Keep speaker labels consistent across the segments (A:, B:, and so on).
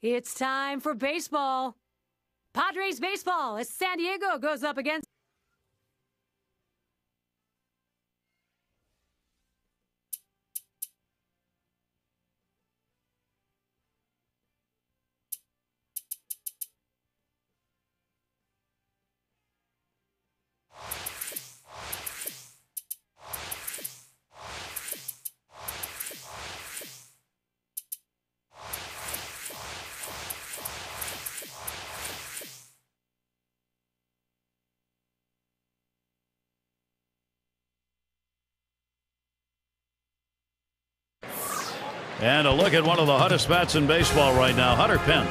A: It's time for baseball. Padres baseball as San Diego goes up against...
B: And a look at one of the hottest bats in baseball right now, Hunter Penn.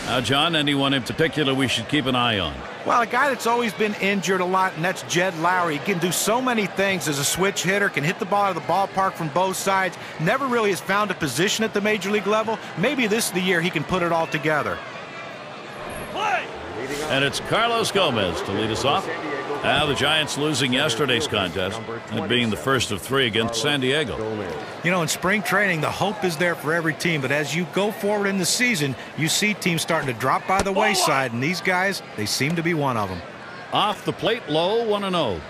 B: Now, John, anyone in particular we should keep an eye on?
C: Well, a guy that's always been injured a lot, and that's Jed Lowry. He can do so many things as a switch hitter, can hit the ball out of the ballpark from both sides, never really has found a position at the major league level. Maybe this is the year he can put it all together.
B: And it's Carlos Gomez to lead us off. Now the Giants losing yesterday's contest, and being the first of 3 against San Diego.
C: You know, in spring training, the hope is there for every team, but as you go forward in the season, you see teams starting to drop by the wayside, and these guys, they seem to be one of them.
B: Off the plate, low, 1-0.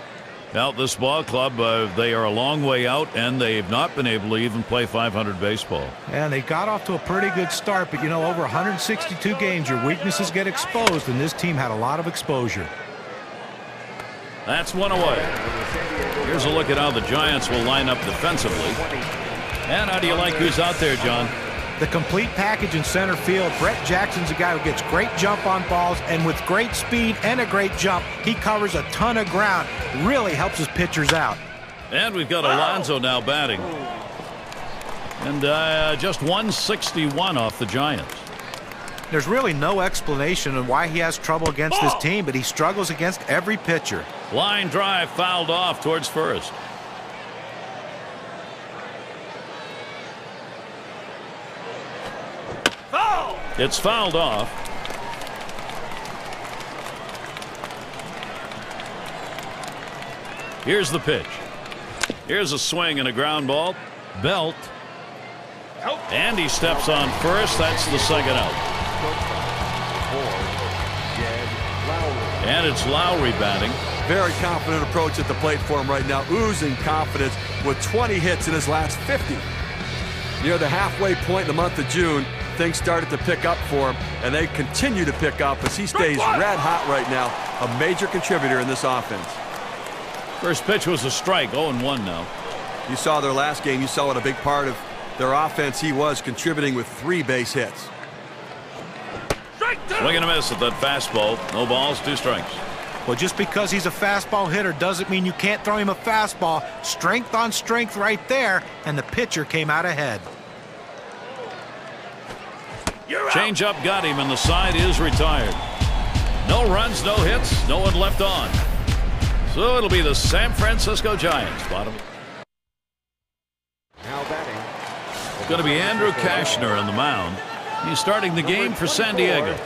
B: Now, this ball club, they are a long way out, and they've not been able to even play 500 baseball.
C: And they got off to a pretty good start, but, you know, over 162 games, your weaknesses get exposed, and this team had a lot of exposure.
B: That's one away. Here's a look at how the Giants will line up defensively. And how do you like who's out there, John?
C: The complete package in center field. Brett Jackson's a guy who gets great jump on balls, and with great speed and a great jump, he covers a ton of ground. Really helps his pitchers out.
B: And we've got Alonso now batting. And just 161 off the Giants.
C: There's really no explanation on why he has trouble against this team, but he struggles against every pitcher.
B: Line drive fouled off towards first. Foul! It's fouled off. Here's the pitch. Here's a swing and a ground ball. Belt. And he steps on first. That's the second out. And it's Lowry batting.
D: Very confident approach at the plate for him right now. Oozing confidence with 20 hits in his last 50. Near the halfway point in the month of June, things started to pick up for him, and they continue to pick up as he stays red hot right now. A major contributor in this offense.
B: First pitch was a strike, 0-1 now.
D: You saw their last game. You saw what a big part of their offense he was, contributing with 3 base hits.
B: Swing and a miss at that fastball. No balls, 2 strikes.
C: Well, just because he's a fastball hitter doesn't mean you can't throw him a fastball. Strength on strength right there, and the pitcher came out ahead.
B: Change-up got him, and the side is retired. No runs, no hits, no one left on. So it'll be the San Francisco Giants. Bottom.
E: Now batting.
B: It's going to be Andrew Kashner on the mound. He's starting the game for San Diego.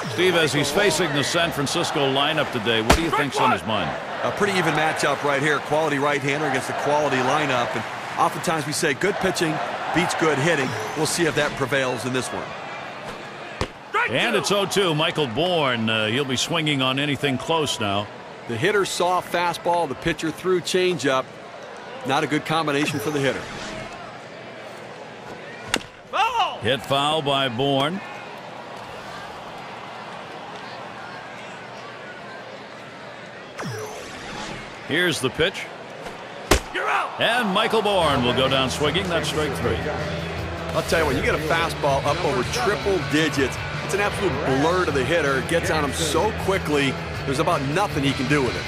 B: Steve, as he's facing the San Francisco lineup today, what do you think's on his mind?
D: A pretty even matchup right here. Quality right-hander against a quality lineup. And oftentimes we say good pitching beats good hitting. We'll see if that prevails in this one.
B: And it's 0-2. Michael Bourne. He'll be swinging on anything close now.
D: The hitter saw fastball. The pitcher threw changeup. Not a good combination for the hitter.
B: Hit foul by Bourne. Here's the pitch. You're out. And Michael Bourne will go down swinging. That's strike 3.
D: I'll tell you what, you get a fastball up over triple digits. It's an absolute blur to the hitter. It gets on him so quickly, there's about nothing he can do with it.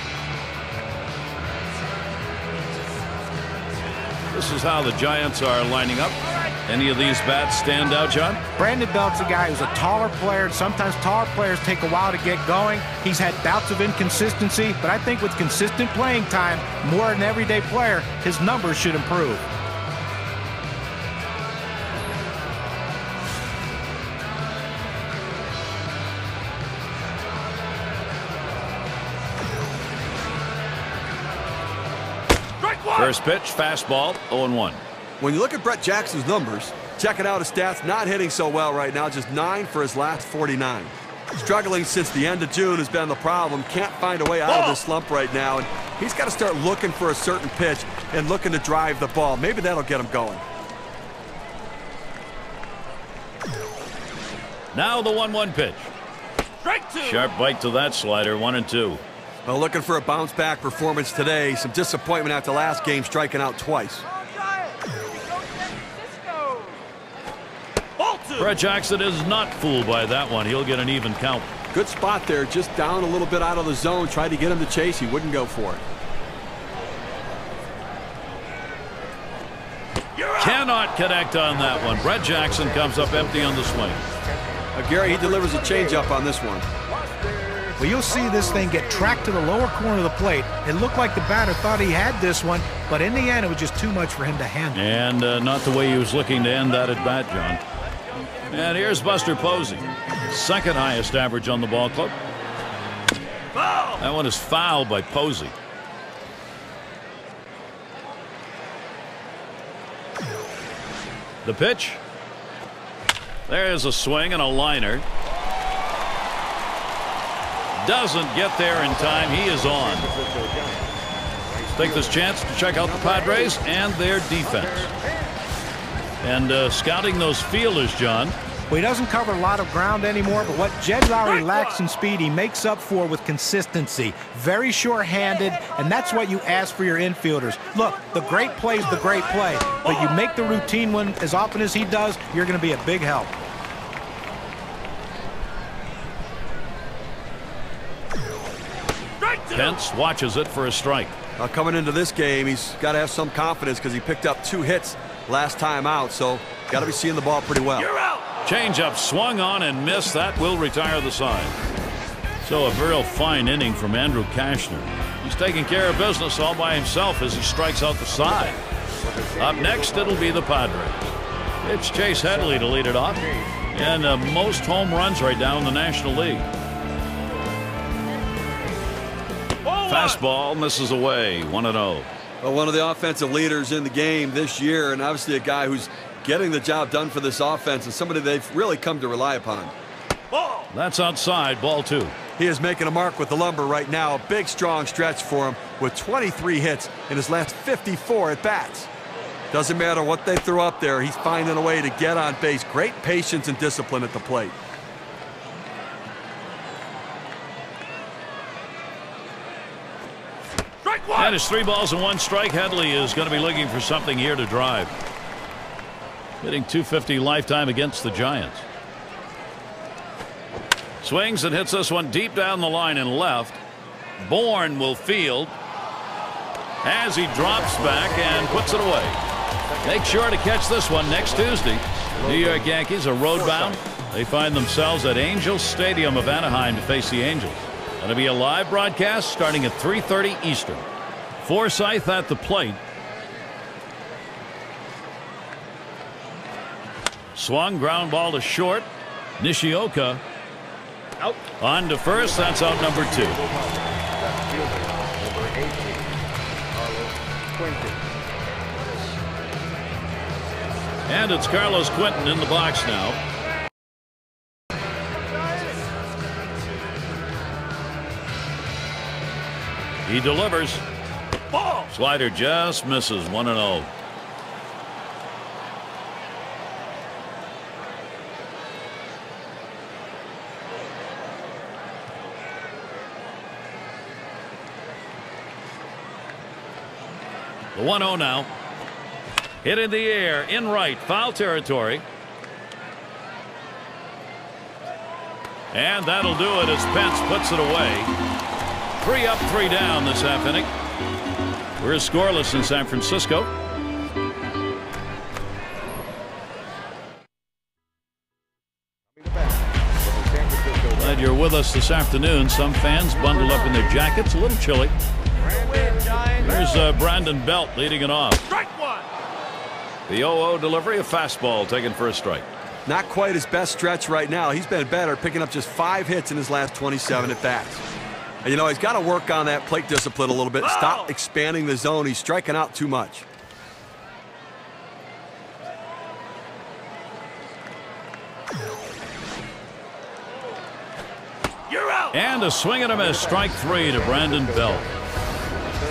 B: This is how the Giants are lining up. Any of these bats stand out, John?
C: Brandon Belt's a guy who's a taller player. Sometimes taller players take a while to get going. He's had bouts of inconsistency, but I think with consistent playing time, more than an everyday player, his numbers should improve.
B: First pitch, fastball, 0-1.
D: When you look at Brett Jackson's numbers, Checking out his stats, not hitting so well right now, just 9 for his last 49. Struggling since the end of June has been the problem. Can't find a way out of this slump right now, and he's got to start looking for a certain pitch and looking to drive the ball. Maybe that'll get him going.
B: Now the 1-1 pitch.
E: Strike 2.
B: Sharp bite to that slider, 1-2.
D: Well, looking for a bounce-back performance today. Some disappointment after last game, striking out twice.
B: Brett Jackson is not fooled by that one. He'll get an even count.
D: Good spot there, just down a little bit out of the zone. Tried to get him to chase. He wouldn't go for it.
B: Cannot connect on that one. Brett Jackson comes up empty on the swing.
D: Gary, he delivers a changeup on this one.
C: Well, you'll see this thing get tracked to the lower corner of the plate. It looked like the batter thought he had this one, but in the end, it was just too much for him to handle.
B: And not the way he was looking to end that at bat, John. And here's Buster Posey. Second highest average on the ball club. That one is fouled by Posey. The pitch. There's a swing and a liner. Doesn't get there in time. He is on. Take this chance to check out the Padres and their defense. And scouting those fielders, John.
C: Well, he doesn't cover a lot of ground anymore, but what Jed Lowry lacks in speed, he makes up for with consistency. Very sure-handed, and that's what you ask for your infielders. Look, the great play is the great play, but you make the routine one as often as he does, you're going to be a big help.
B: Pence watches it for a strike.
D: Coming into this game, he's got to have some confidence because he picked up 2 hits last time out, so got to be seeing the ball pretty well.
B: Changeup swung on and missed. That will retire the side. So a real fine inning from Andrew Cashner. He's taking care of business all by himself as he strikes out the side. Up next, it'll be the Padres. It's Chase Headley to lead it off. And most home runs right now in the National League. Fastball misses away, 1-0.
D: Well, one of the offensive leaders in the game this year, and obviously a guy who's getting the job done for this offense, and somebody they've really come to rely upon.
B: That's outside, ball 2.
D: He is making a mark with the lumber right now. A big, strong stretch for him with 23 hits in his last 54 at-bats. Doesn't matter what they throw up there, he's finding a way to get on base. Great patience and discipline at the plate.
B: And it's 3 balls and 1 strike. Headley is going to be looking for something here to drive. Hitting .250 lifetime against the Giants. Swings and hits this one deep down the line and left. Bourne will field as he drops back and puts it away. Make sure to catch this one next Tuesday. New York Yankees are roadbound. They find themselves at Angels Stadium of Anaheim to face the Angels. Going to be a live broadcast starting at 3:30 Eastern. Forsythe at the plate. Swung, ground ball to short. Nishioka out on to first. That's out number 2. And it's Carlos Quentin in the box now. He delivers. Ball. Slider just misses, 1-0. The 1-0 now. Hit in the air, in right, foul territory. And that'll do it as Pence puts it away. 3 up, 3 down this half inning. We're scoreless in San Francisco. Glad you're with us this afternoon. Some fans bundled up in their jackets, a little chilly. Here's Brandon Belt leading it off.
E: Strike 1.
B: The 0-0 delivery, a fastball taken for a strike.
D: Not quite his best stretch right now. He's been better, picking up just 5 hits in his last 27 at-bats. And, you know, he's got to work on that plate discipline a little bit. Stop expanding the zone. He's striking out too much.
B: And a swing and a miss. Strike 3 to Brandon Belt.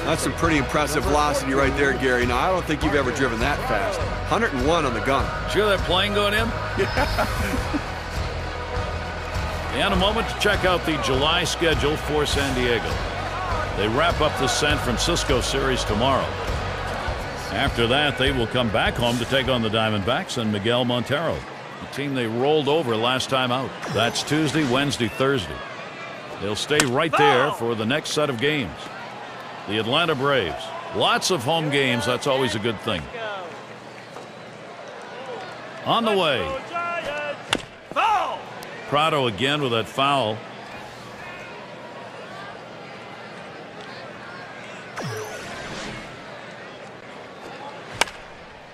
D: That's some pretty impressive velocity right there, Gary. Now, I don't think you've ever driven that fast. 101 on the gun.
B: Sure that plane going in? And a moment to check out the July schedule for San Diego. They wrap up the San Francisco series tomorrow. After that, they will come back home to take on the Diamondbacks and Miguel Montero, the team they rolled over last time out. That's Tuesday, Wednesday, Thursday. They'll stay right there for the next set of games. The Atlanta Braves. Lots of home games. That's always a good thing. On the way. Prado again with that foul.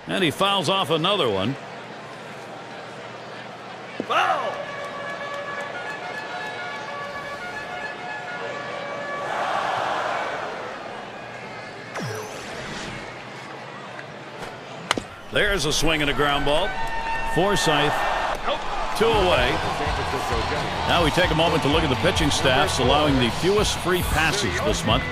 B: And he fouls off another one. Foul! There's a swing and a ground ball. Forsythe, 2 away. Now we take a moment to look at the pitching staffs allowing the fewest free passes this month.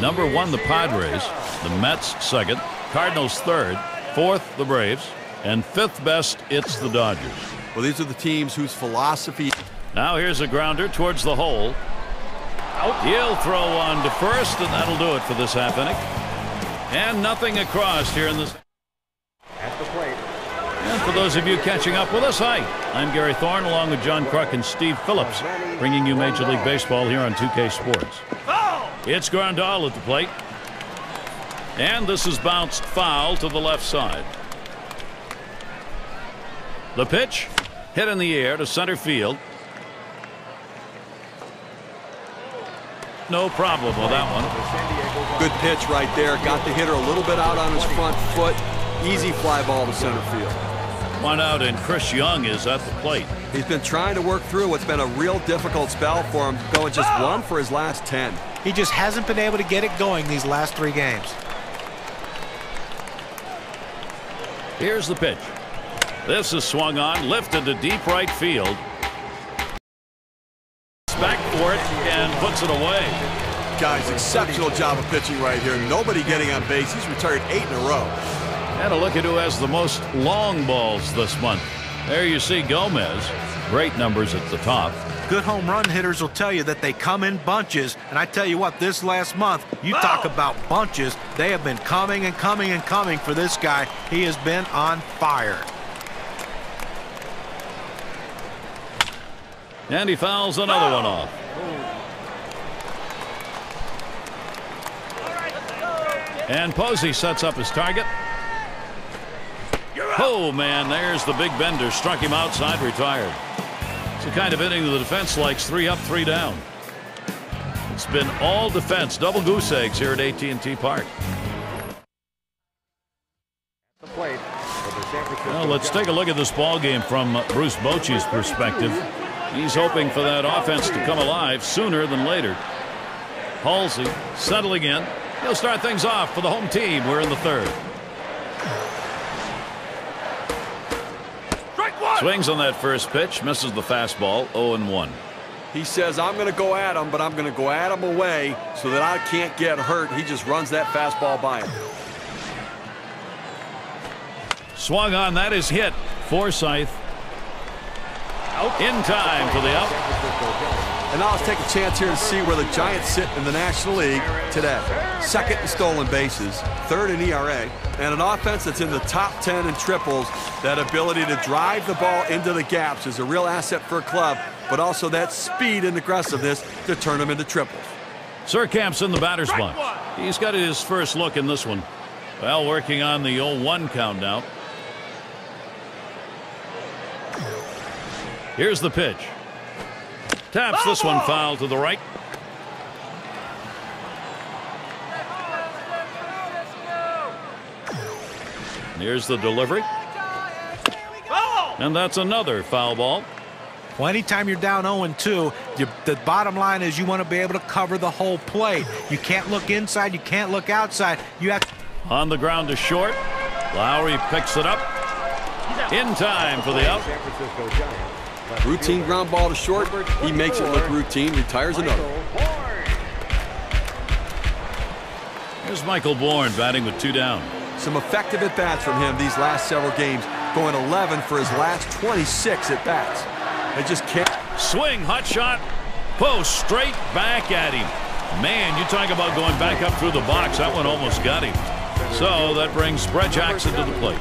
B: Number 1, the Padres. The Mets, 2nd. Cardinals, 3rd. 4th, the Braves. And 5th best, it's the Dodgers.
D: Well, these are the teams whose philosophy.
B: Now here's a grounder towards the hole. He'll throw one to first, and that'll do it for this half inning. And nothing across here in this.
E: At the plate.
B: And for those of you catching up with us, hi, I'm Gary Thorne along with John Kruk and Steve Phillips, bringing you Major League Baseball here on 2K Sports. It's Grandal at the plate. And this is bounced foul to the left side. The pitch hit in the air to center field. No problem with that one.
D: Good pitch right there. Got the hitter a little bit out on his front foot. Easy fly ball to center field.
B: One out, and Chris Young is at the plate.
D: He's been trying to work through what's been a real difficult spell for him, going just 1 for his last 10.
C: He just hasn't been able to get it going these last 3 games.
B: Here's the pitch. This is swung on, lifted to deep right field. Back for it and puts it away.
D: Guys, exceptional job of pitching right here. Nobody getting on base. He's retired 8 in a row.
B: And a look at who has the most long balls this month. There you see Gomez. Great numbers at the top.
C: Good home run hitters will tell you that they come in bunches. And I tell you what, this last month, you talk about bunches. They have been coming and coming and coming for this guy. He has been on fire.
B: And he fouls another one off. And Posey sets up his target. Oh, man, there's the big bender. Struck him outside, retired. It's the kind of inning the defense likes. 3 up, 3 down. It's been all defense. Double goose eggs here at AT&T Park.
E: The plate for the San Francisco
B: Well, let's take a look at this ball game from Bruce Bochy's perspective. He's hoping for that offense to come alive sooner than later. Halsey settling in. He'll start things off for the home team. We're in the 3rd. Swings on that first pitch, misses the fastball, 0-1.
D: He says, I'm going to go at him, but I'm going to go at him away so that I can't get hurt. He just runs that fastball by him.
B: Swung on, that is hit. Forsythe in time for the out.
D: And now let's take a chance here to see where the Giants sit in the National League today. 2nd in stolen bases, 3rd in ERA, and an offense that's in the top 10 in triples. That ability to drive the ball into the gaps is a real asset for a club, but also that speed and aggressiveness to turn them into triples.
B: Surkamp's in the batter's box. He's got his first look in this one. Well, working on the 0-1 count now. Here's the pitch. Taps this one foul to the right. Here's the delivery. And that's another foul ball.
C: Well, anytime you're down 0-2, the bottom line is you want to be able to cover the whole plate. You can't look inside. You can't look outside. You have
B: on the ground to short. Lowry picks it up in time for the out.
D: Routine ground ball to short. He makes it look routine, retires another.
B: Here's Michael Bourne batting with 2 down.
D: Some effective at-bats from him these last several games, going 11 for his last 26 at-bats. They just can't.
B: Swing, hot shot, post, straight back at him. Man, you talk about going back up through the box. That one almost got him. So that brings Brett Jackson to the plate.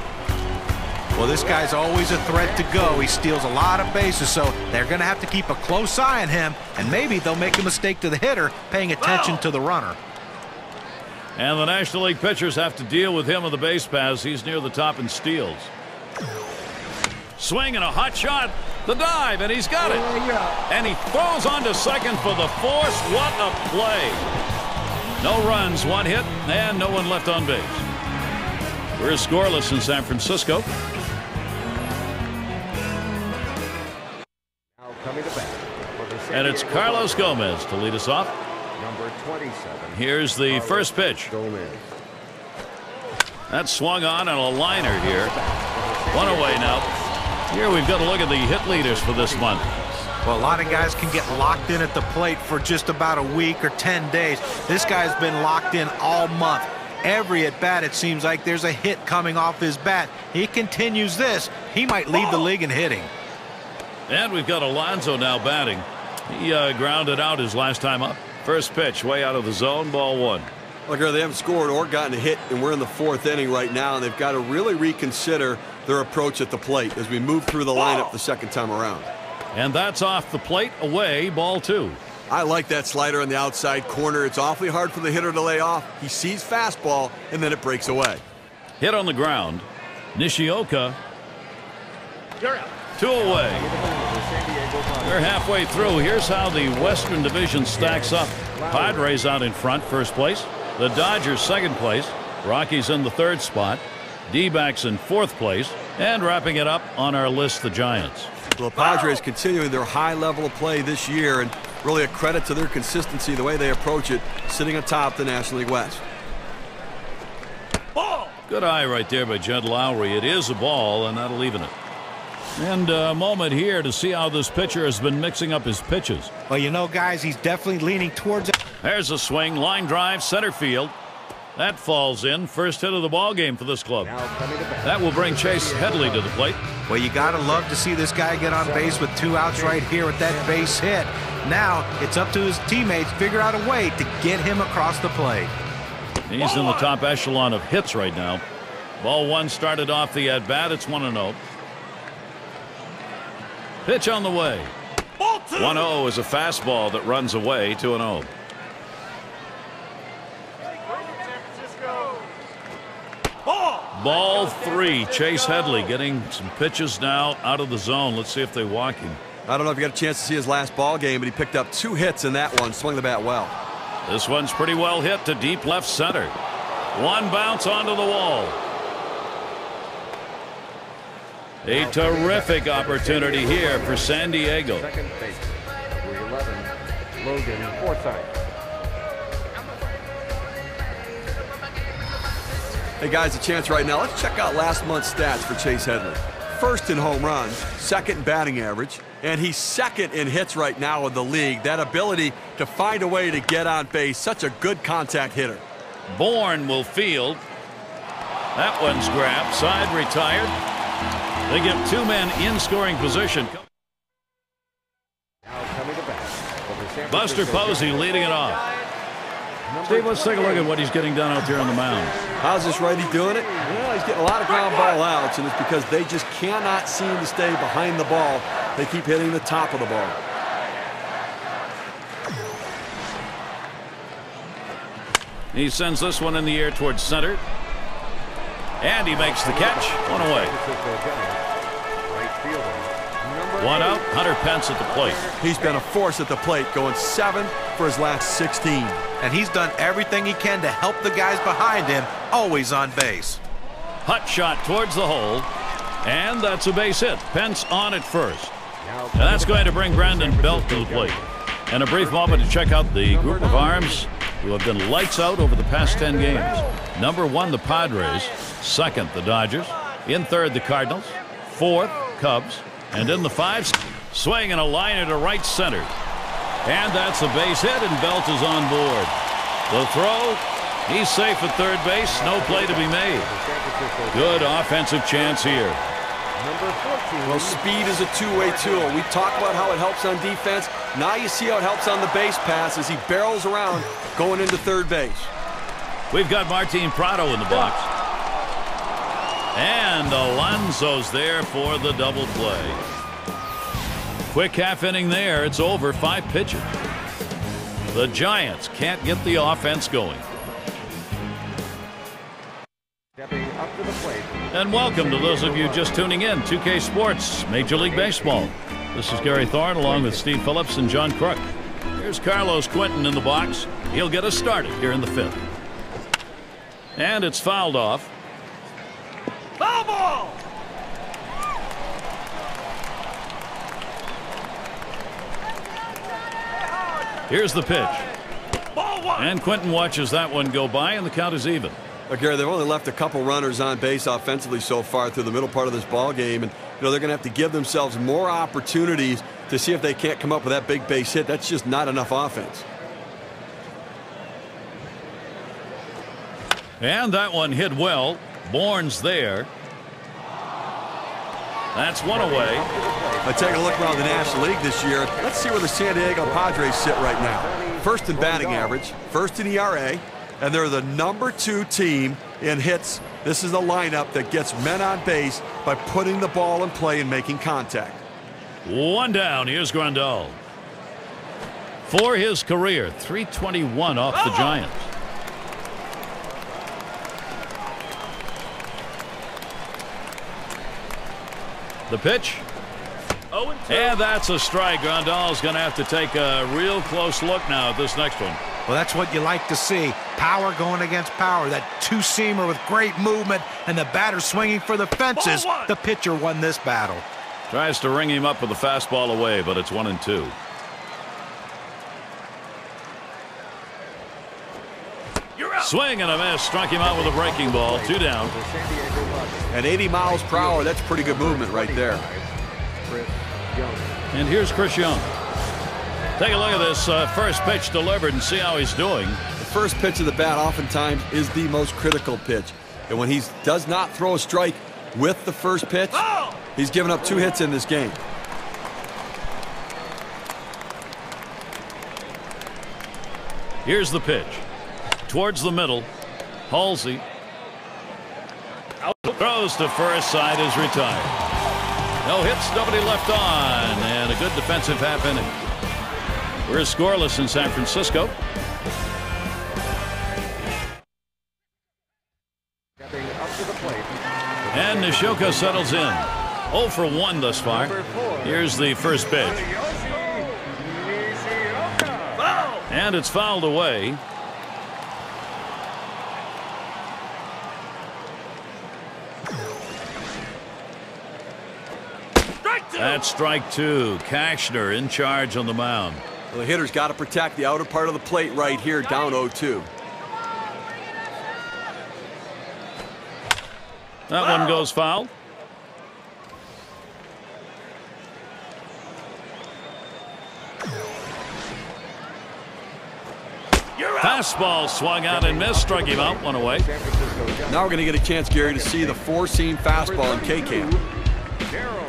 C: Well, this guy's always a threat to go. He steals a lot of bases, so they're going to have to keep a close eye on him, and maybe they'll make a mistake to the hitter, paying attention to the runner.
B: And the National League pitchers have to deal with him on the base paths. He's near the top in steals. Swing and a hot shot. The dive, and he's got it. And he throws on to second for the force. What a play. No runs, 1 hit, and no one left on base. We're scoreless in San Francisco.
E: Now coming to bat for the San
B: And it's
E: Diego
B: Carlos
E: Padres,
B: Gomez to lead us off.
E: number 27.
B: Here's the
E: Carlos
B: first pitch.
E: Gomez.
B: That's swung on a liner here. 1 away now. Here we've got to look at the hit leaders for this month.
C: Well, a lot of guys can get locked in at the plate for just about a week or 10 days. This guy's been locked in all month. Every at bat, it seems like there's a hit coming off his bat. He continues this, he might lead the league in hitting.
B: And we've got Alonso now batting. He grounded out his last time up. First pitch, way out of the zone, ball 1.
D: Look, they haven't scored or gotten a hit, and we're in the 4th inning right now, and they've got to really reconsider their approach at the plate as we move through the lineup the second time around.
B: And that's off the plate, away, ball 2.
D: I like that slider on the outside corner. It's awfully hard for the hitter to lay off. He sees fastball, and then it breaks away.
B: Hit on the ground. Nishioka. 2 away. We're halfway through. Here's how the Western Division stacks up. Padres out in front, first place. The Dodgers, second place. Rockies in the 3rd spot. D-backs in 4th place. And wrapping it up on our list, the Giants.
D: Well, the Padres continuing their high level of play this year, and really a credit to their consistency, the way they approach it, sitting atop the National League West.
B: Good eye right there by Jed Lowry. It is a ball, and that'll even it. And a moment here to see how this pitcher has been mixing up his pitches.
C: Well, you know, guys, he's definitely leaning towards it.
B: There's a swing, line drive, center field. That falls in. First hit of the ball game for this club. That will bring Chase Headley to the plate.
C: Well, you got to love to see this guy get on base with 2 outs right here with that base hit. Now it's up to his teammates to figure out a way to get him across the plate.
B: He's in the top echelon of hits right now. Ball 1 started off the at-bat. It's 1-0. Pitch on the way. 1-0 is a fastball that runs away. 2-0. Ball 3. Chase Headley getting some pitches now out of the zone. Let's see if they walk him.
D: I don't know if you got a chance to see his last ball game, but he picked up 2 hits in that one. Swung the bat well.
B: This one's pretty well hit to deep left center. 1 bounce onto the wall. A terrific opportunity here for San Diego.
E: Second base, number 11, Logan Forsythe.
D: Hey guys, a chance right now. Let's check out last month's stats for Chase Headley. First in home runs, second in batting average, and he's second in hits right now in the league. That ability to find a way to get on base, such a good contact hitter.
B: Bourne will field. That one's grabbed, side retired. They get 2 men in scoring position.
E: Now coming to bat for the San
B: Buster
E: Francisco
B: Posey leading it off. Steve, let's take a look at what he's getting done out there on the mound.
D: How's this righty doing it? Well, he's getting a lot of ground ball outs, and it's because they just cannot seem to stay behind the ball. They keep hitting the top of the ball.
B: He sends this one in the air towards center. And he makes the catch. 1 away.
E: Right fielder,
B: 1 out. Hunter Pence at the plate.
D: He's been a force at the plate, going 7 for his last 16.
C: And he's done everything he can to help the guys behind him, always on base.
B: Hot shot towards the hole. And that's a base hit. Pence on at first. And that's going to bring Brandon Belt to the plate. And a brief moment to check out the group of arms who have been lights out over the past 10 games. Number 1, the Padres. 2nd, the Dodgers. In 3rd, the Cardinals. 4th, Cubs. And in the 5th, Swing and a liner to right center. And that's a base hit, and Belt is on board. The throw, he's safe at third base. No play to be made. Good offensive chance here.
D: Well, speed is a two-way tool. We talked about how it helps on defense. Now you see how it helps on the base pass as he barrels around going into third base.
B: We've got Martin Prado in the box. And Alonso's there for the double play. Quick half inning there. It's over. 5 pitches. The Giants can't get the offense going.
E: Stepping up to the plate.
B: And welcome to those of you just tuning in. 2K Sports, Major League Baseball. This is Gary Thorne along with Steve Phillips and John Crook. Here's Carlos Quentin in the box. He'll get us started here in the 5th. And it's fouled off.
D: Foul ball!
B: Here's the pitch. And Quentin watches that one go by, and the count is even.
D: Gary, they've only left a couple runners on base offensively so far through the middle part of this ball game, and they're going to have to give themselves more opportunities to see if they can't come up with that big base hit. That's just not enough offense.
B: And that one hit well. Bourne's there. That's one away.
D: Take a look around the National League this year. Let's see where the San Diego Padres sit right now. First in batting average, first in ERA, and they're the #2 team in hits. This is a lineup that gets men on base by putting the ball in play and making contact.
B: One down. Here's Grandal. For his career, 321 off the Giants. The pitch. And that's a strike. Grandal's going to have to take a real close look now at this next one.
C: Well, that's what you like to see. Power going against power. That two-seamer with great movement, and the batter swinging for the fences. The pitcher won this battle.
B: Tries to ring him up with a fastball away, but it's 1-2. Swing and a miss. Struck him out with a breaking ball. 2 down.
D: At 80 miles per hour, that's pretty good movement right there.
B: And here's Chris Young. Take a look at this first pitch delivered and see how he's doing.
D: The first pitch of the bat oftentimes is the most critical pitch. And when he does not throw a strike with the first pitch, he's given up 2 hits in this game.
B: Here's the pitch. Towards the middle. Halsey. Throws to first. Side is retired. No hits, nobody left on, and a good defensive half inning. We're scoreless in San Francisco. And Nishioka settles in. 0 for 1 thus far. Here's the first pitch. And it's fouled away. That's strike 2. Cashner in charge on the mound.
D: Well, the hitter's got to protect the outer part of the plate right here, down 0-2.
B: That one goes foul. Fastball swung out and missed. Struck him out. 1 away.
D: Now we're going to get a chance, Gary, to see the 4-seam fastball in K-Cam.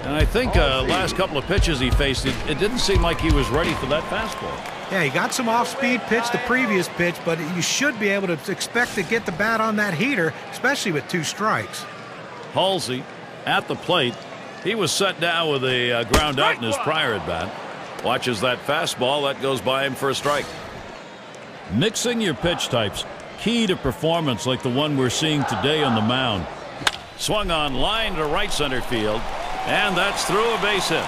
B: And I think last couple of pitches he faced, it didn't seem like he was ready for that fastball.
C: Yeah, he got some off-speed pitch the previous pitch, but you should be able to expect to get the bat on that heater, especially with 2 strikes.
B: Halsey at the plate. He was set down with a ground out in his prior at bat. Watches that fastball. That goes by him for a strike. Mixing your pitch types, key to performance like the one we're seeing today on the mound. Swung on line to right center field. And that's through a base hit.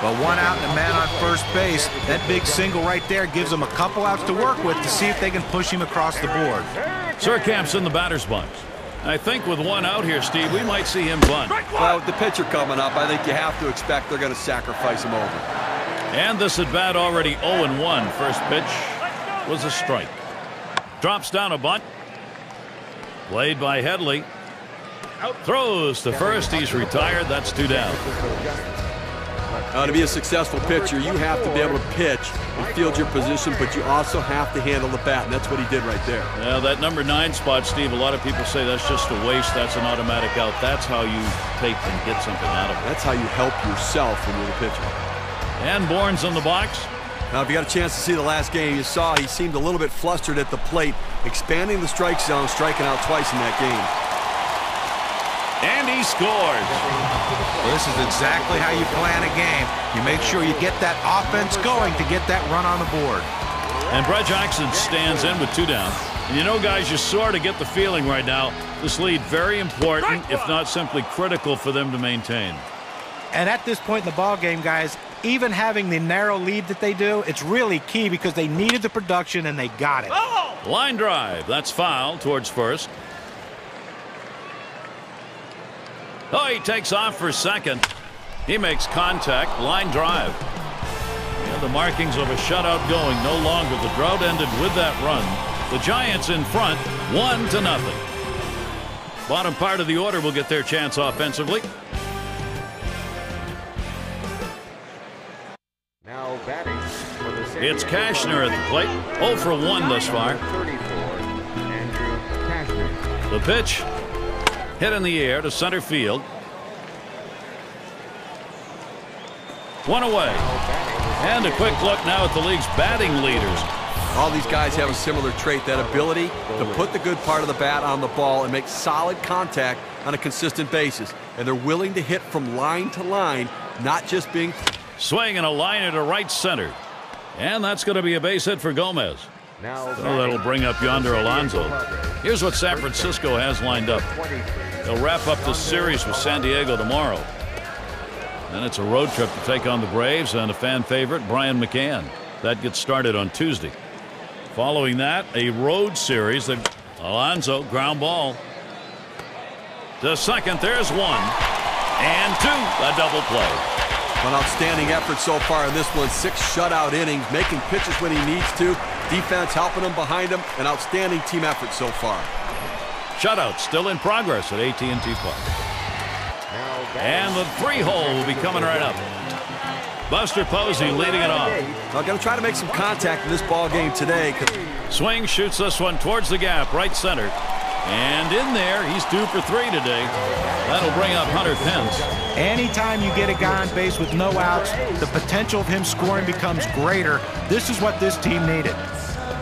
C: Well, 1 out and a man on first base. That big single right there gives them a couple outs to work with to see if they can push him across the board.
B: Surkamp's in the batter's box. I think with 1 out here, Steve, we might see him bunt.
D: Well, with the pitcher coming up, I think you have to expect they're going to sacrifice him over.
B: And this at bat already 0-1. First pitch was a strike. Drops down a bunt. Played by Headley. Throws to first. He's retired. That's 2 down.
D: To be a successful pitcher, you have to be able to pitch and field your position, but you also have to handle the bat, and that's what he did right there.
B: Yeah, that number 9 spot, Steve, a lot of people say that's just a waste. That's an automatic out. That's how you take and get something out of it.
D: That's how you help yourself when you're the pitcher.
B: And Bourne's in the box.
D: Now, if you got a chance to see the last game, you saw he seemed a little bit flustered at the plate, expanding the strike zone, striking out twice in that game.
B: And he scores.
C: This is exactly how you plan a game. You make sure you get that offense going to get that run on the board.
B: And Brett Jackson stands in with 2 down. And you know, guys, you sort of get the feeling right now, this lead very important, if not simply critical for them to maintain.
C: And at this point in the ball game, guys, even having the narrow lead that they do, it's really key because they needed the production and they got it.
B: Line drive. That's foul towards first. Oh, he takes off for second. He makes contact. Line drive. And the markings of a shutout going no longer. The drought ended with that run. The Giants in front, 1-0. Bottom part of the order will get their chance offensively.
E: Now batting for the San
B: It's
E: Diego
B: Cashner at the plate. 0 for 1 thus far.
E: 34, Andrew Cashner.
B: The pitch. Hit in the air to center field. 1 away. And a quick look now at the league's batting leaders.
D: All these guys have a similar trait, that ability to put the good part of the bat on the ball and make solid contact on a consistent basis. And they're willing to hit from line to line, not just being...
B: Swing and a liner to right center. And that's going to be a base hit for Gomez.
E: Now
B: So that'll bring up yonder Alonso. Here's what San Francisco has lined up. They'll wrap up this series with San Diego tomorrow. Then it's a road trip to take on the Braves and a fan favorite, Brian McCann. That gets started on Tuesday. Following that, a road series. Alonso, ground ball. To second, there's 1. And 2, a double play.
D: An outstanding effort so far in this one. 6 shutout innings, making pitches when he needs to. Defense helping him behind him. An outstanding team effort so far.
B: Shutout still in progress at AT&T Park. And the 3-hole will be coming right up. Buster Posey leading it off.
D: I'm going to try to make some contact in this ball game today.
B: Swing, shoots this one towards the gap, right center. And in there, he's due for 3 today. That'll bring up Hunter Pence.
C: Anytime you get a guy on base with no outs, the potential of him scoring becomes greater. This is what this team needed.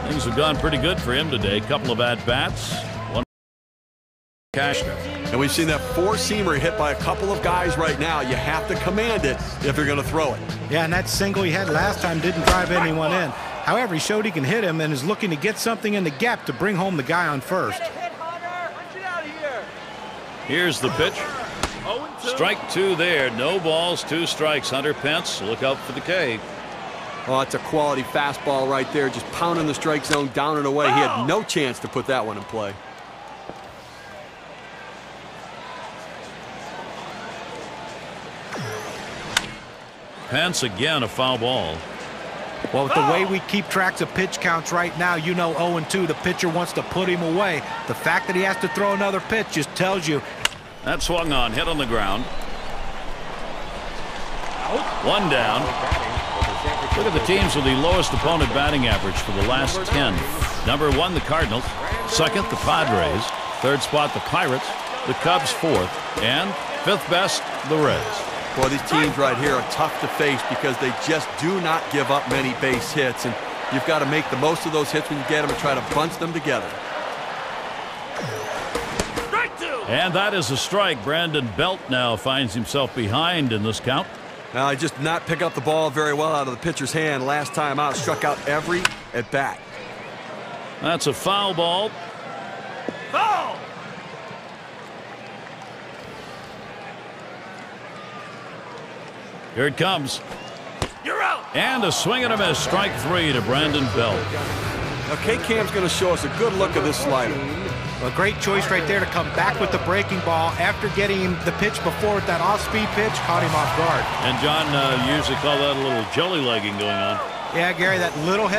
B: Things have gone pretty good for him today. Couple of at-bats. One Cashner.
D: And we've seen that 4-seamer hit by a couple of guys right now. You have to command it if you're going to throw it.
C: Yeah, and that single he had last time didn't drive anyone in. However, he showed he can hit him and is looking to get something in the gap to bring home the guy on first.
B: Here's the pitch. Strike 2 there. No balls, 2 strikes. Hunter Pence, look out for the K.
D: Oh, it's a quality fastball right there. Just pounding the strike zone down and away. He had no chance to put that one in play.
B: Pence again, a foul ball.
C: Well, with the way we keep tracks of pitch counts right now, you know 0-2, the pitcher wants to put him away. The fact that he has to throw another pitch just tells you.
B: That swung on, hit on the ground. 1 down. Look at the teams with the lowest opponent batting average for the last 10. Number 1, the Cardinals. 2nd, the Padres. 3rd spot, the Pirates. The Cubs 4th. And 5th best, the Reds.
D: Boy, these teams right here are tough to face because they just do not give up many base hits. And you've got to make the most of those hits when you get them and try to bunch them together.
B: And that is a strike. Brandon Belt now finds himself behind in this count.
D: Now, he just did not pick up the ball very well out of the pitcher's hand last time out. Struck out every at bat.
B: That's a foul ball. Foul! Here it comes. You're out. And a swing and a miss. Strike 3 to Brandon Belt.
D: Now, K-Cam's going to show us a good look at this slider.
C: A great choice right there to come back with the breaking ball after getting the pitch before with that off-speed pitch, caught him off guard.
B: And John usually call that a little jelly-legging going on.
C: Yeah, Gary, that little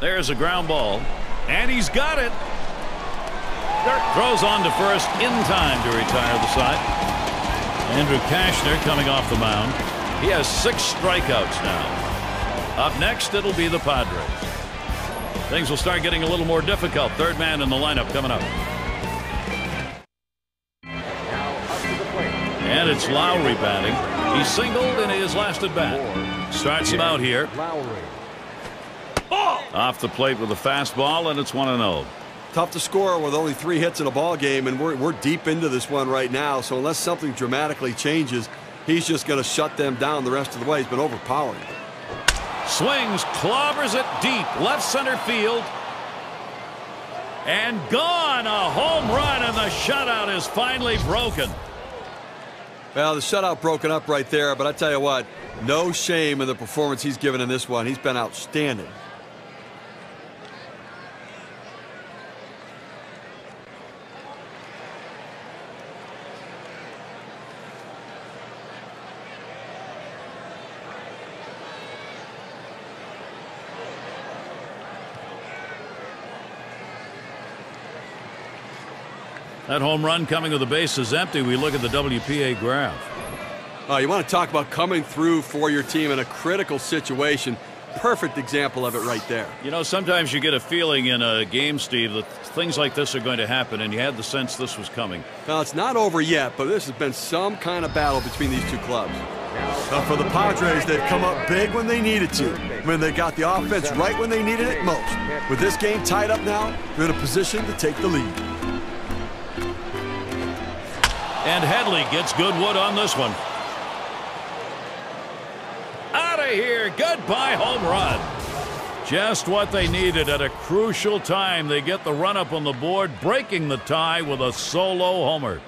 B: There's a ground ball. And he's got it. Throws on to first in time to retire the side. Andrew Cashner coming off the mound. He has 6 strikeouts now. Up next, it'll be the Padres. Things will start getting a little more difficult. Third man in the lineup coming up. And it's Lowry batting. He singled in his last at bat. Starts him out here. Off the plate with a fastball, and it's 1-0.
D: Tough to score with only 3 hits in a ball game, and we're deep into this one right now. So unless something dramatically changes, he's just going to shut them down the rest of the way. He's been overpowering.
B: Swings, clobbers it deep, left center field. And gone, a home run, and the shutout is finally broken.
D: Well, the shutout broken up right there, but I tell you what, no shame in the performance he's given in this one. He's been outstanding.
B: That home run coming with the bases empty. We look at the WPA graph.
D: You want to talk about coming through for your team in a critical situation. Perfect example of it right there.
B: You know, sometimes you get a feeling in a game, Steve, that things like this are going to happen, and you had the sense this was coming.
D: Well, it's not over yet, but this has been some kind of battle between these two clubs. For the Padres, they've come up big when they needed to, when they got the offense right when they needed it most. With this game tied up now, they're in a position to take the lead.
B: And Headley gets good wood on this one. Out of here. Goodbye home run. Just what they needed at a crucial time. They get the run up on the board, breaking the tie with a solo homer.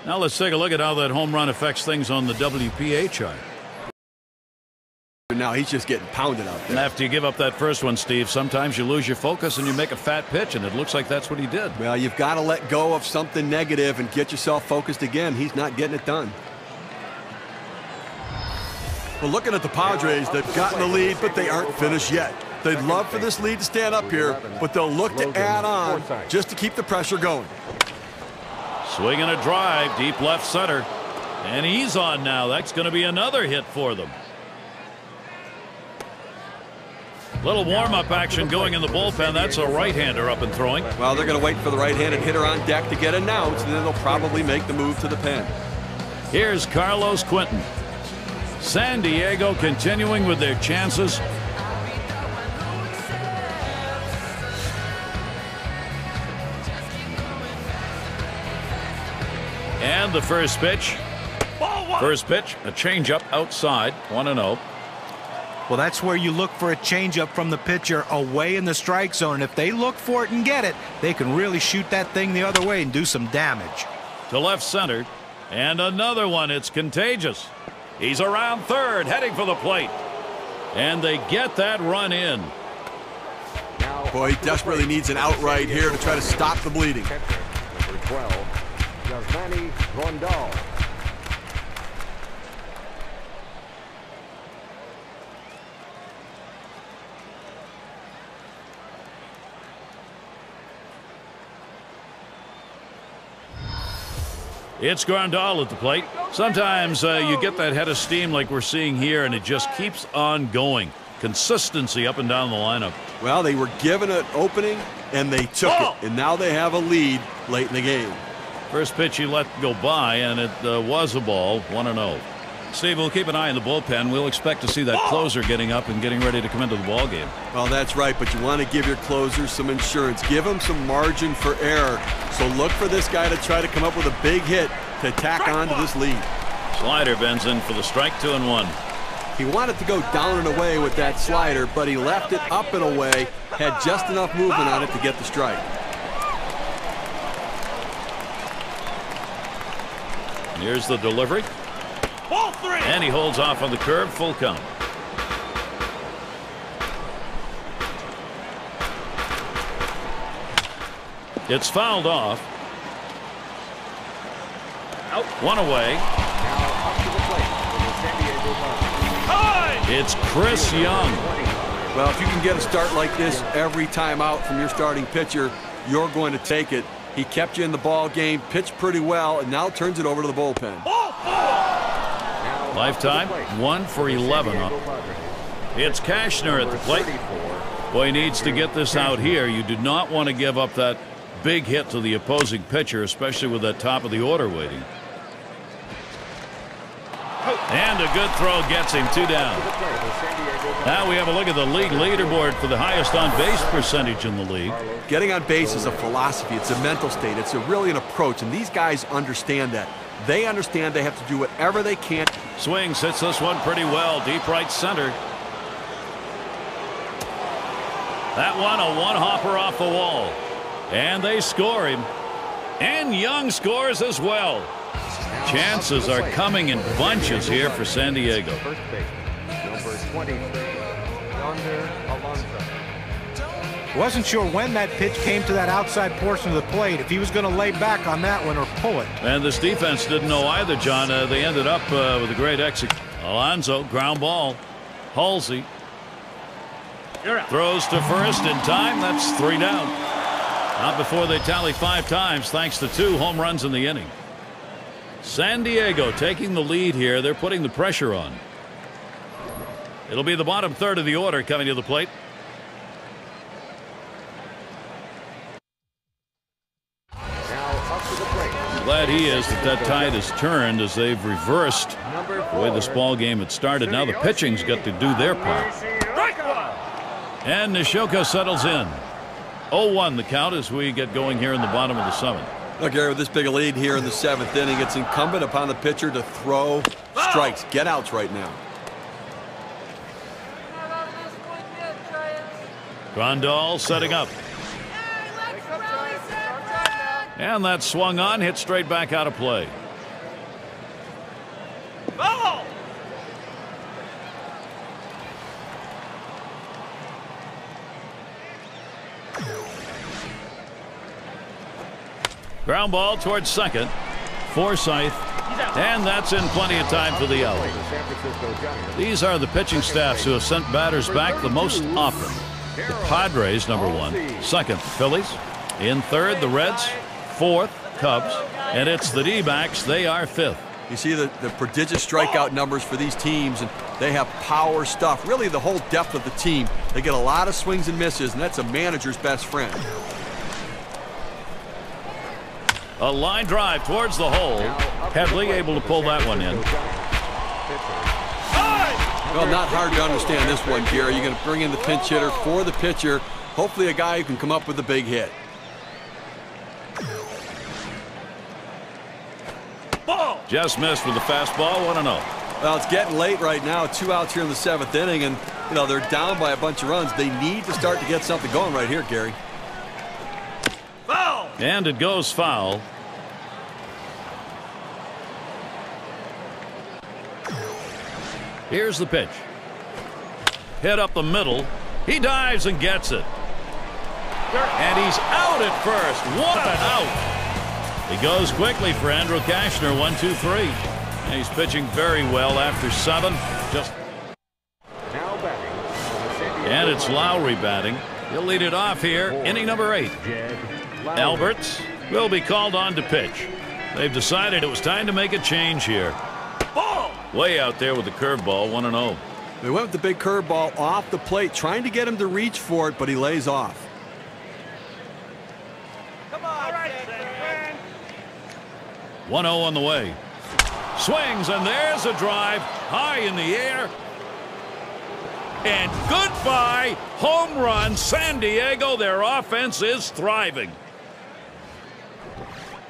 B: Now let's take a look at how that home run affects things on the WPA chart.
D: Now he's just getting pounded out there.
B: After you give up that first one, Steve, sometimes you lose your focus and you make a fat pitch, and it looks like that's what he did.
D: Well, you've got to let go of something negative and get yourself focused again. He's not getting it done. Well, looking at the Padres, they've gotten the lead, but they aren't finished yet. They'd love for this lead to stand up here, but they'll look to add on just to keep the pressure going.
B: Swinging a drive, deep left center. And he's on now. That's going to be another hit for them. Little warm-up action going in the bullpen. That's a right-hander up and throwing.
D: Well, they're going to wait for the right-handed hitter on deck to get announced, and then they'll probably make the move to the pen.
B: Here's Carlos Quentin. San Diego continuing with their chances. And the first pitch. First pitch, a changeup outside, 1-0.
C: Well, that's where you look for a changeup from the pitcher away in the strike zone. And if they look for it and get it, they can really shoot that thing the other way and do some damage.
B: To left center. And another one. It's contagious. He's around third, heading for the plate. And they get that run in.
D: Boy, he desperately needs an outright here to try to stop the bleeding.
E: Number 12, Yasmani Grandal.
B: It's Grandal at the plate. Sometimes you get that head of steam like we're seeing here, and it just keeps on going. Consistency up and down the lineup.
D: Well, they were given an opening, and they took it. And now they have a lead late in the game.
B: First pitch he let go by, and it was a ball, 1-0. Steve, we'll keep an eye on the bullpen. We'll expect to see that closer getting up and getting ready to come into the ball game.
D: Well, that's right, but you want to give your closers some insurance. Give them some margin for error. So look for this guy to try to come up with a big hit to tack on to this lead.
B: Slider bends in for the strike, 2-1.
D: He wanted to go down and away with that slider, but he left it up and away, had just enough movement on it to get the strike.
B: Here's the delivery. And he holds off on the curve, full count. It's fouled off. One away.
E: Now up to the plate for the San Diego Padres.
B: It's Chris Young.
D: Well, if you can get a start like this every time out from your starting pitcher, you're going to take it. He kept you in the ball game, pitched pretty well, and now turns it over to the bullpen.
B: Lifetime 1 for 11. It's Cashner at the plate. Boy, he needs to get this out here. You do not want to give up that big hit to the opposing pitcher, especially with that top of the order waiting. And a good throw gets him 2 down. Now we have a look at the league leaderboard for the highest on base percentage in the league.
D: Getting on base is a philosophy. It's a mental state. It's really an approach, and these guys understand that. They understand they have to do whatever they can.
B: Swings, hits this one pretty well, deep right center. That one, a one-hopper off the wall. And they score him. And Young scores as well. Chances are coming in bunches here for San Diego.
E: First baseman, number 23, Yonder Alonso.
C: Wasn't sure when that pitch came to that outside portion of the plate, if he was going to lay back on that one or pull it.
B: And this defense didn't know either, John. They ended up with a great execution. Alonso, ground ball. Halsey throws to first in time. That's 3 down. Not before they tally 5 times, thanks to 2 home runs in the inning. San Diego taking the lead here. They're putting the pressure on. It'll be the bottom third of the order coming to the plate. Glad he is that tide has turned as they've reversed the way this ball game had started. Now the pitching's got to do their part. And Nishioka settles in. 0-1 the count as we get going here in the bottom of the 7th.
D: Look, Gary, with this big a lead here in the 7th inning, it's incumbent upon the pitcher to throw strikes, get outs right now.
B: Grandal setting up. And that swung on, hit straight back out of play. Ground ball towards second. Forsythe. And that's in plenty of time for the out. These are the pitching staffs who have sent batters back the most often. The Padres, number 1. Second, Phillies. In third, the Reds. 4th, Cubs. And it's the D-backs. They are 5th.
D: You see the prodigious strikeout numbers for these teams, and they have power stuff. Really, the whole depth of the team. They get a lot of swings and misses, and that's a manager's best friend.
B: A line drive towards the hole. Headley able to pull that one in.
D: Well, not hard to understand this one, Gary. You're going to bring in the pinch hitter for the pitcher. Hopefully a guy who can come up with a big hit.
B: Just missed with the fastball. 1-0.
D: Well, it's getting late right now. 2 outs here in the 7th inning, and they're down by a bunch of runs. They need to start to get something going right here, Gary.
B: And it goes foul. Here's the pitch. Hit up the middle. He dives and gets it. And he's out at first. What an out. He goes quickly for Andrew Cashner. 1-2-3. And he's pitching very well after 7. And it's Lowry batting. He'll lead it off here. Inning number 8. Alberts will be called on to pitch. They've decided it was time to make a change here. Way out there with the curveball. 1-0.
D: They went with the big curveball off the plate, trying to get him to reach for it, but he lays off.
F: Come on,
B: 1-0 on the way. Swings, and there's a drive high in the air. And goodbye, home run. San Diego, their offense is thriving.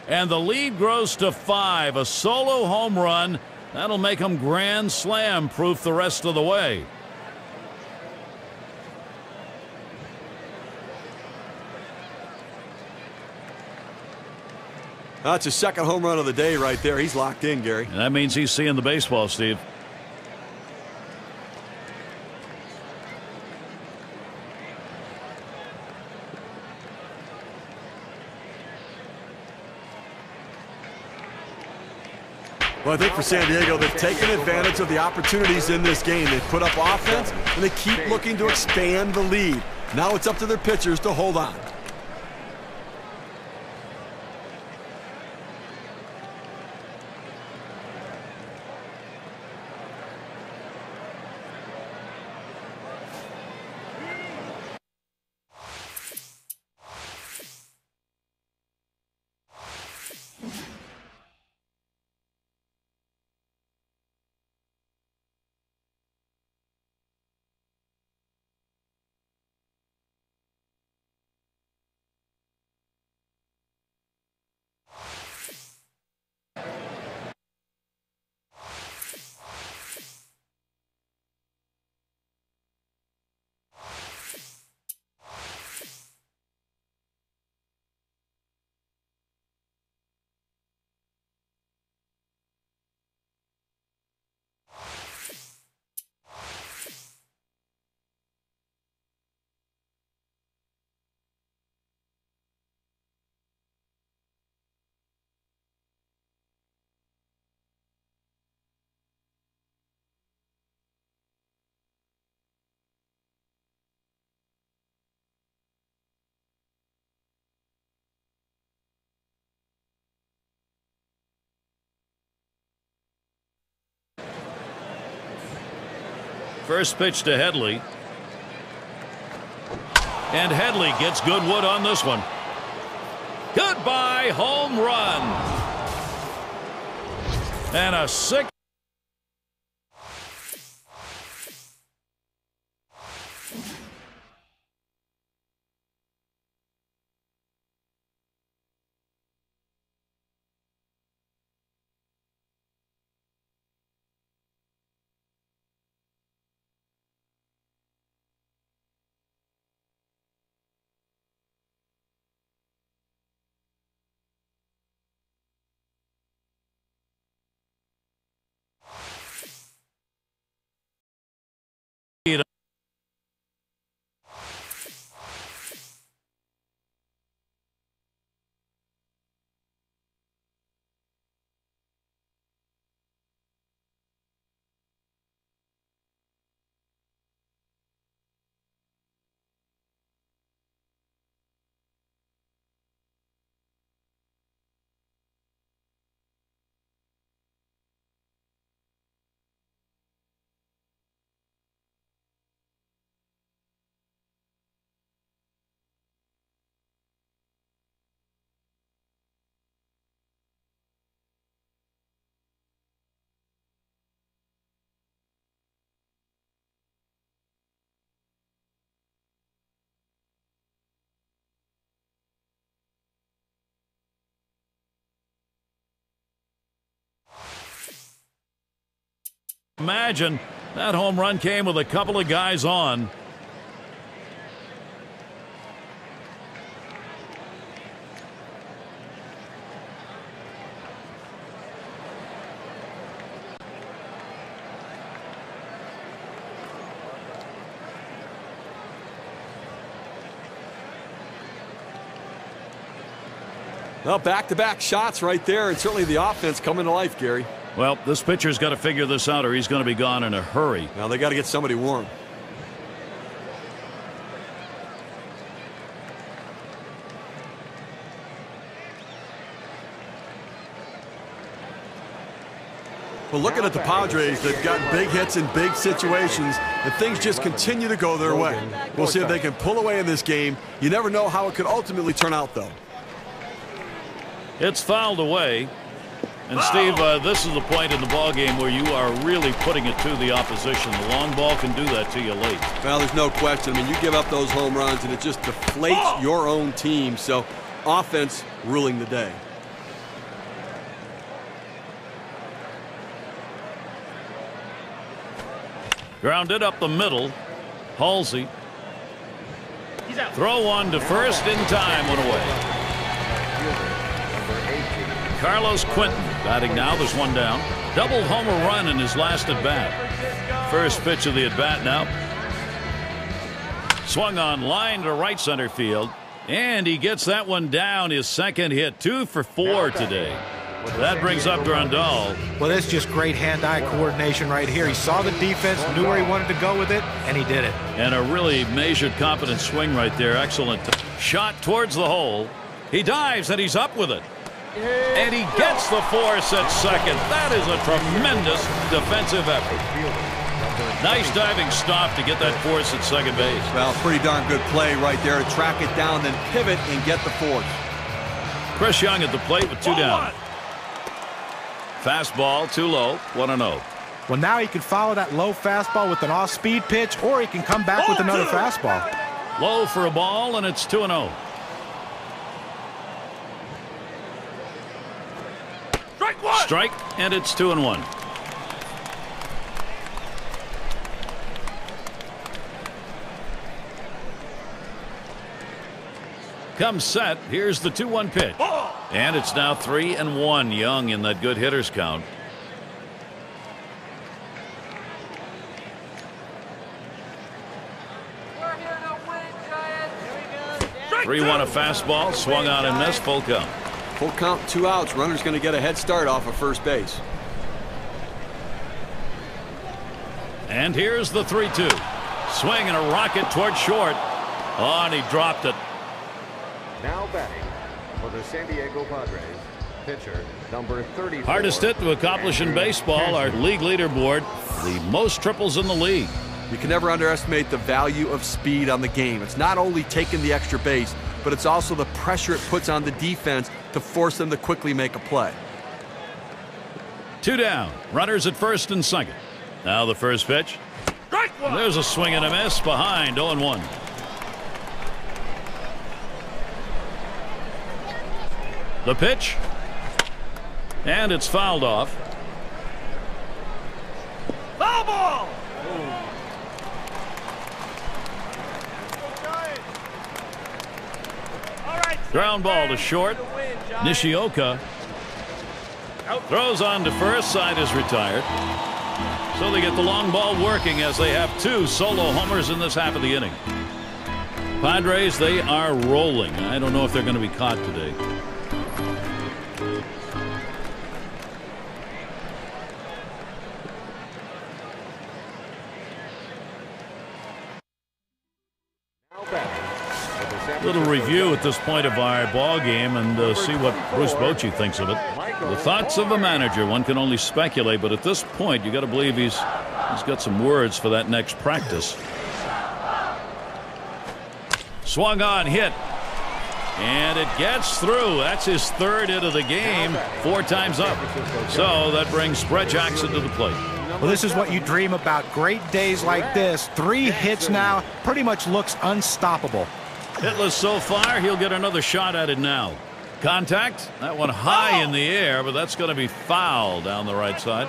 B: And the lead grows to 5. A solo home run. That'll make them grand slam proof the rest of the way.
D: That's his 2nd home run of the day right there. He's locked in, Gary.
B: And that means he's seeing the baseball, Steve.
D: Well, I think for San Diego, they've taken advantage of the opportunities in this game. They've put up offense, and they keep looking to expand the lead. Now it's up to their pitchers to hold on.
B: First pitch to Headley. And Headley gets good wood on this one. Goodbye, home run. And a six. Imagine that home run came with a couple of guys on.
D: Well, back-to-back shots right there, and certainly the offense coming to life, Gary.
B: Well, this pitcher's got to figure this out or he's going to be gone in a hurry.
D: Now they got to get somebody warm. Well, looking at the Padres, they've got big hits in big situations, and things just continue to go their way. We'll see if they can pull away in this game. You never know how it could ultimately turn out, though.
B: It's fouled away. And, Steve, this is the point in the ballgame where you are really putting it to the opposition. The long ball can do that to you late.
D: Well, there's no question. I mean, you give up those home runs, and it just deflates your own team. So, offense ruling the day.
B: Grounded up the middle. Halsey. Throw one to first in time. One away. Carlos Quinton batting now. There's one down. Double homer run in his last at bat. First pitch of the at bat now. Swung on line to right center field. And he gets that one down. His second hit. 2 for 4 today. That brings up Grandal.
C: Well, that's just great hand-eye coordination right here. He saw the defense, knew where he wanted to go with it, and he did it.
B: And a really measured, confident swing right there. Excellent shot towards the hole. He dives, and he's up with it. And he gets the force at second. That is a tremendous defensive effort. Nice diving stop to get that force at second base.
D: Well, pretty darn good play right there to track it down, then pivot and get the force.
B: Chris Young at the plate with 2 down. Fastball too low, 1-0.
C: Well, now he can follow that low fastball with an off-speed pitch, or he can come back with another fastball.
B: Low for a ball, and it's 2-0. Strike, and it's 2-1. Comes set. Here's the 2-1 pitch. And it's now 3-1. Young in that good hitters count. 3-1 a fastball. Swung on and missed. Full count.
D: Full count, 2 outs. Runner's going to get a head start off of first base.
B: And here's the 3-2. Swing and a rocket toward short. Oh, and he dropped it.
E: Now batting for the San Diego Padres, pitcher number 34.
B: Hardest hit to accomplish in baseball, our league leaderboard, the most triples in the league.
D: You can never underestimate the value of speed on the game. It's not only taking the extra base, but it's also the pressure it puts on the defense to force them to quickly make a play.
B: 2 down. Runners at first and second. Now the first pitch. There's a swing and a miss behind 0-1. The pitch. And it's fouled off.
E: Foul ball!
B: Ground ball to short. Nishioka throws on to first. Side is retired. So they get the long ball working as they have 2 solo homers in this half of the inning. Padres, they are rolling. I don't know if they're going to be caught today. Little review at this point of our ball game and see what Bruce Bochy thinks of it. The thoughts of a manager, one can only speculate, but at this point you got to believe he's got some words for that next practice. Swung on, hit, and it gets through. That's his 3rd hit of the game, 4 times up. So that brings Brett Jackson to the plate.
C: Well, this is what you dream about. Great days like this. 3 hits now, pretty much looks unstoppable.
B: Hitless so far. He'll get another shot at it now. Contact. That one high in the air, but that's going to be foul down the right side.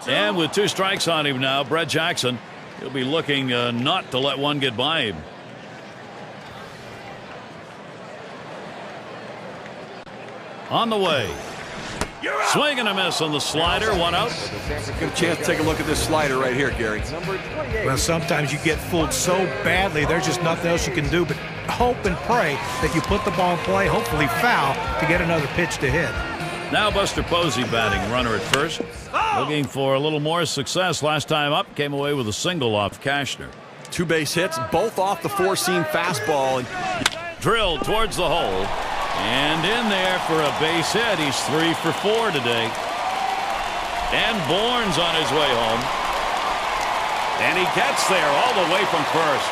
B: And with 2 strikes on him now, Brett Jackson, he'll be looking not to let one get by him. On the way. Swing and a miss on the slider. 1 out.
D: Good chance to take a look at this slider right here, Gary.
C: Well, sometimes you get fooled so badly, there's just nothing else you can do but hope and pray that you put the ball in play, hopefully foul, to get another pitch to hit.
B: Now Buster Posey batting, runner at first. Looking for a little more success. Last time up, came away with a single off Cashner.
D: 2 base hits, both off the 4-seam fastball.
B: Drilled towards the hole. And in there for a base hit. He's 3 for 4 today. And Bourne's on his way home. And he gets there all the way from first.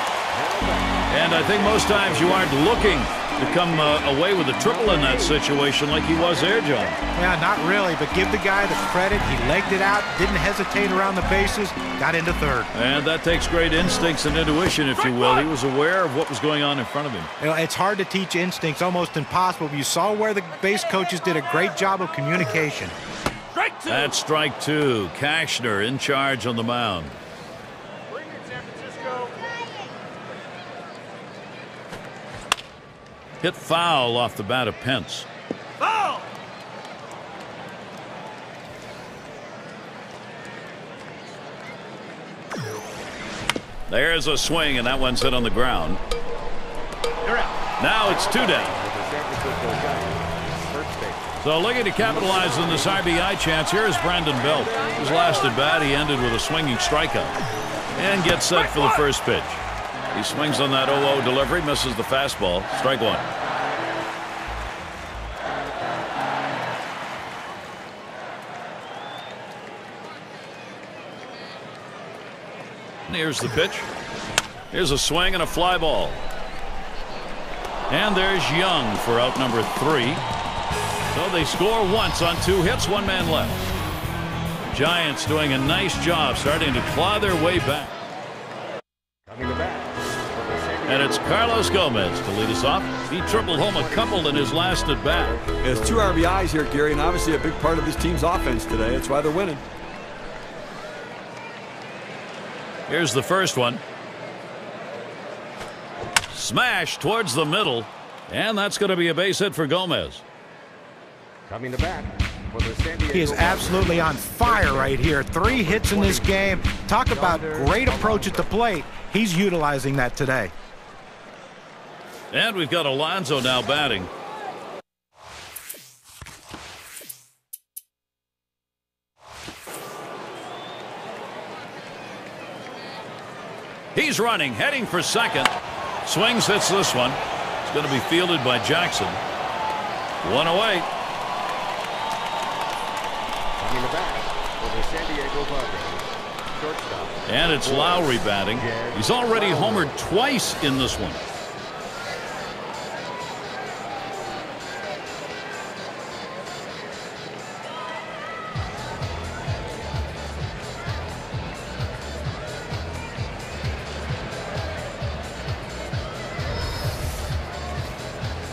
B: And I think most times you aren't looking to come away with a triple in that situation like he was there, John.
C: Yeah, not really, but give the guy the credit. He legged it out, didn't hesitate around the bases, got into 3rd.
B: And that takes great instincts and intuition, if you will. He was aware of what was going on in front of him.
C: You know, it's hard to teach instincts, almost impossible, but you saw where the base coaches did a great job of communication.
B: That's strike 2. Cashner in charge on the mound. Hit foul off the bat of Pence.
E: Foul!
B: There's a swing, and that one's hit on the ground. Now it's 2 down. So looking to capitalize on this RBI chance, here is Brandon Belt. His last at bat, he ended with a swinging strikeout. And gets set for the first pitch. He swings on that 0-0 delivery, misses the fastball. Strike one. And here's the pitch. Here's a swing and a fly ball. And there's Young for out number 3. So they score once on 2 hits, 1 man left. Giants doing a nice job starting to claw their way back. And it's Carlos Gomez to lead us off. He tripled home a couple in his last at bat.
D: There's 2 RBIs here, Gary, and obviously a big part of this team's offense today. That's why they're winning.
B: Here's the first one. Smash towards the middle, and that's going to be a base hit for Gomez.
E: Coming to bat for the San Diego
C: He is absolutely on fire right here. 3 hits in this game. Talk about great approach at the plate. He's utilizing that today.
B: And we've got Alonso now batting. He's running, heading for second. Swings, hits this one. It's going to be fielded by Jackson. 1 away.
E: Coming to bat for the San Diego Padres, shortstop.
B: And it's Lowry batting. He's already homered twice in this one.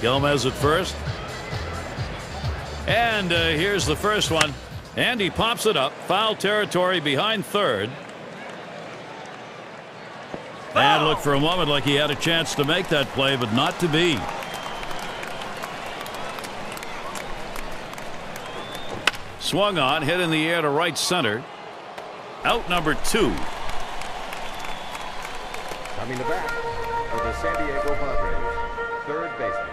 B: Gomez at first. And here's the first one. And he pops it up. Foul territory behind third. And looked for a moment like he had a chance to make that play, but not to be. Swung on, hit in the air to right center. Out number 2.
E: Coming to bat for the San Diego Padres, third baseman.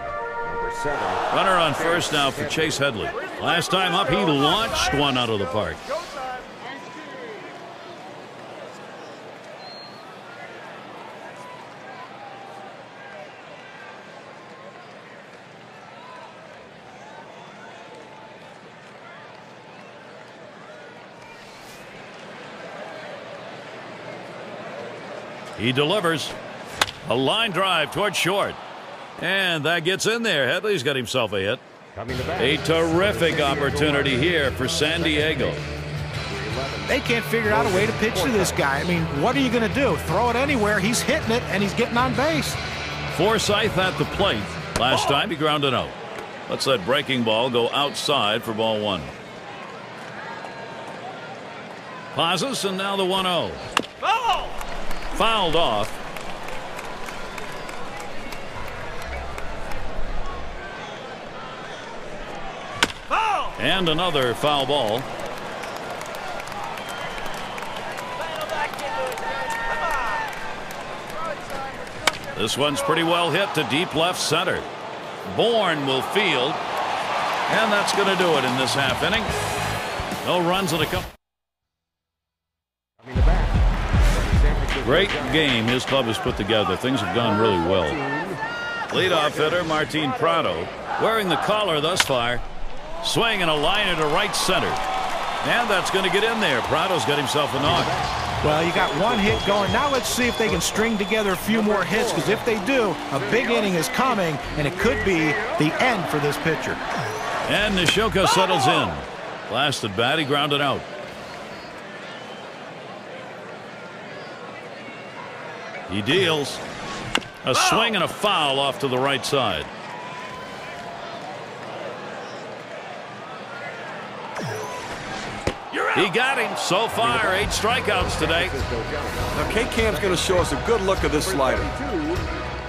E: 7.
B: Runner on first now for Chase Headley. Last time up, he launched one out of the park. He delivers a line drive towards short. And that gets in there. Headley's got himself a hit. A terrific opportunity here for San Diego.
C: They can't figure out a way to pitch to this guy. I mean, what are you going to do? Throw it anywhere. He's hitting it, and he's getting on base.
B: Forsythe at the plate. Last time he grounded out. Let's that breaking ball go outside for ball 1. Pauses, and now the 1-0. Fouled off. And another foul ball. This one's pretty well hit to deep left center. Bourne will field. And that's going to do it in this half inning. No runs in a couple. Great game his club has put together. Things have gone really well. Leadoff hitter Martin Prado wearing the collar thus far. Swing and a liner to right center. And that's going to get in there. Prado's got himself a knock.
C: Well, you got 1 hit going. Now let's see if they can string together a few more hits, because if they do, a big inning is coming, and it could be the end for this pitcher.
B: And Nishoka settles in. Last at bat, he grounded out. He deals. A swing and a foul off to the right side. He got him. So far, 8 strikeouts today.
D: Now, K-Cam's going to show us a good look of this slider.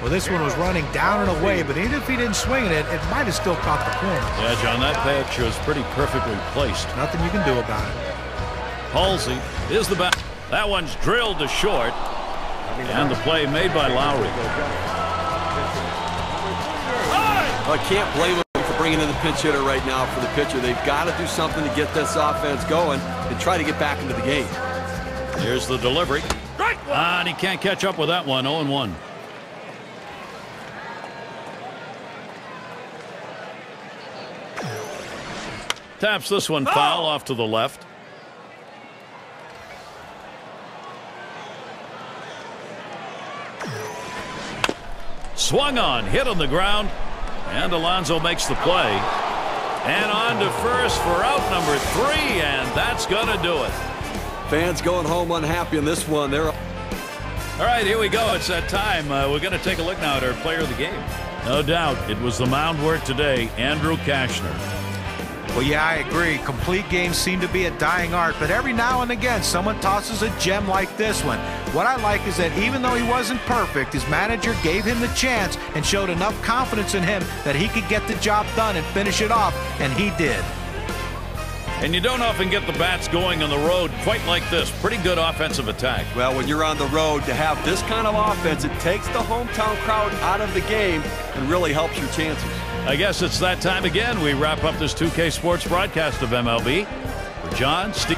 C: Well, this one was running down and away, but even if he didn't swing at it, it might have still caught the corner.
B: Yeah, John, that pitch was pretty perfectly placed.
C: Nothing you can do about it.
B: Halsey is the bat. That one's drilled to short. And the play made by Lowry.
D: I can't blame him for bringing in the pinch hitter right now for the pitcher. They've got to do something to get this offense going and try to get back into the game.
B: Here's the delivery. And he can't catch up with that one. 0-1. Taps this one foul off to the left. Swung on, hit on the ground, and Alonso makes the play. And on to first for out number 3, and that's going to do it.
D: Fans going home unhappy in this one. They're
B: all right, here we go. It's that time. We're going to take a look now at our player of the game. No doubt, it was the mound work today, Andrew Cashner.
C: Well, yeah, I agree. Complete games seem to be a dying art, but every now and again, someone tosses a gem like this one. What I like is that even though he wasn't perfect, his manager gave him the chance and showed enough confidence in him that he could get the job done and finish it off, and he did.
B: And you don't often get the bats going on the road quite like this. Pretty good offensive attack.
D: Well, when you're on the road, to have this kind of offense, it takes the hometown crowd out of the game and really helps your chances.
B: I guess it's that time again. We wrap up this 2K Sports broadcast of MLB. For John, Steve.